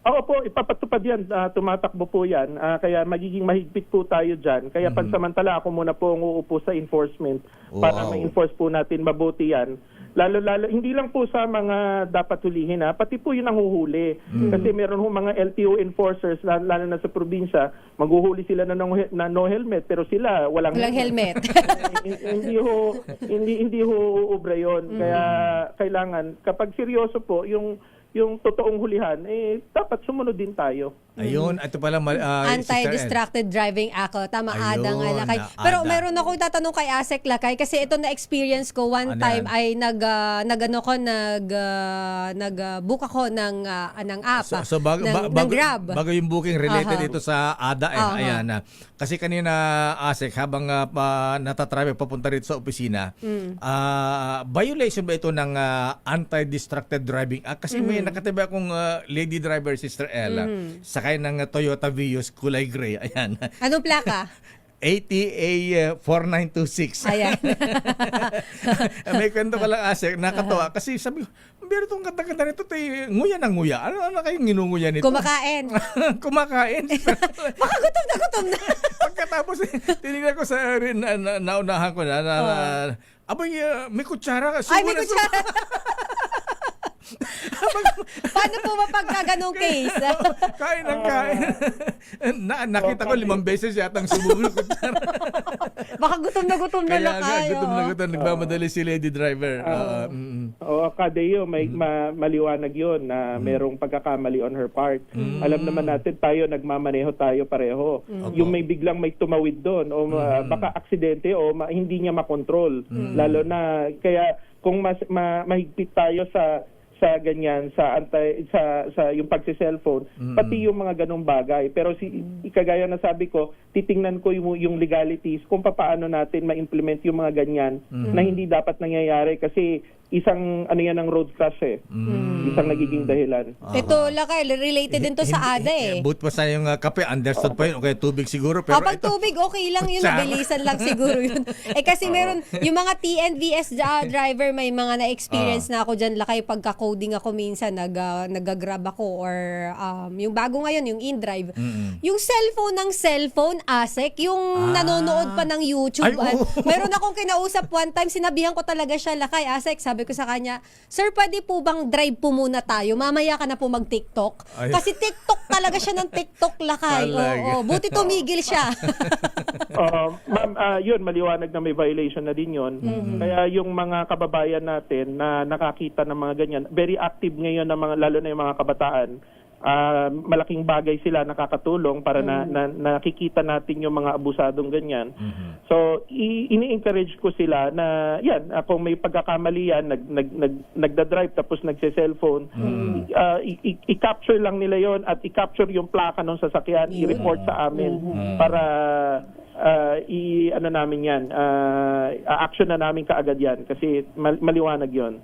Oo po, ipapatupad yan. Tumatakbo po yan. Kaya magiging mahigpit po tayo dyan. Kaya pansamantala ako muna po ang uupo sa enforcement para ma-enforce po natin mabuti yan. Lalo, hindi lang po sa mga dapat hulihin, pati po yun ang huhuli. Kasi meron ho mga LTO enforcers, lalo na sa probinsya, maghuhuli sila na no helmet, pero sila walang helmet. hindi ho uubra yun. Kaya kailangan, kapag seryoso po, yung totoong hulihan, dapat sumunod din tayo. Ayun, ito pala Anti-Distracted Driving Act. Tama, Ayun, Ada nga Lakay. Ada. Pero meron akong tatanong kay Asek Lakay kasi ito na-experience ko one Ano time yan? ay nag-book ako ng app, So ng Grab. bago yung booking related ito sa ADA ayan na. Kasi kanina Asek habang natatravel papunta rito sa opisina, violation ba ito ng Anti-Distracted Driving Act? Kasi may nakatiba akong lady driver, Sister Ella, sakay ng Toyota Vios kulay gray. Ayan. Anong plaka? ATA 4926. Ayan. May kwento ka lang, Asek, nakatawa. Kasi sabi ko, meron itong kanta-kanta nito, nguya ng nguya. Ano kayong nginunguya nito? Kumakain. Kumakain. Baka gutom na gutom na. Pagkatapos, tinignan ko sa naunahan ko na, abay, may kutsara. Ay, may kutsara. Paano po mapagka ganong case? Kain ng kain. Nakita ko 5 beses yata ang sumubog ko. Baka gutom na Kaya nga, kayo. gutom na gutom. Nagmamadali si lady driver. Kadeo, may maliwanag yun na merong pagkakamali on her part. Alam naman natin tayo, nagmamaneho tayo pareho. Yung may biglang may tumawid doon o baka aksidente o hindi niya makontrol. Lalo na, kaya kung mahigpit tayo sa ganyan sa yung pagse-cellphone pati yung mga ganung bagay, pero kagaya na sabi ko, titingnan ko yung legalities kung paano natin ma-implement yung mga ganyan na hindi dapat nangyayari kasi isang yan ng road crash isang nagiging dahilan. Ito Lakay, related din to sa ADA But pa sa yung kape, understood pa yun. Okay, tubig siguro. Pero pag tubig, okay lang yun. Nabilisan lang siguro yun. Kasi meron, yung mga TNVS driver, may mga na-experience na ako dyan, Lakay, pagka-coding ako minsan, nag-grab ako, or yung bago ngayon, yung InDrive. Yung cellphone, Asek, yung nanonood pa ng YouTube. Ay, Meron akong kinausap one time, sinabihan ko talaga siya, Lakay, Asek, sabi ko sa kanya, sir, pwede po bang drive po muna tayo? Mamaya ka na po mag-TikTok. Kasi TikTok talaga siya ng TikTok, Lakay. Oo, buti tumigil siya. Ma'am, yun, maliwanag na may violation na din yun. Kaya yung mga kababayan natin na nakakita ng mga ganyan, very active ngayon na lalo na yung mga kabataan, malaking bagay sila, nakakatulong para na nakikita natin yung mga abusadong ganyan. So ini-encourage ko sila na yan, kung may pagkakamali yan, nagda-drive tapos nagse-cellphone, i-capture lang nila yon at i-capture yung plaka ng sasakyan, i-report sa amin para namin yan, action na namin kaagad yan kasi maliwanag yon.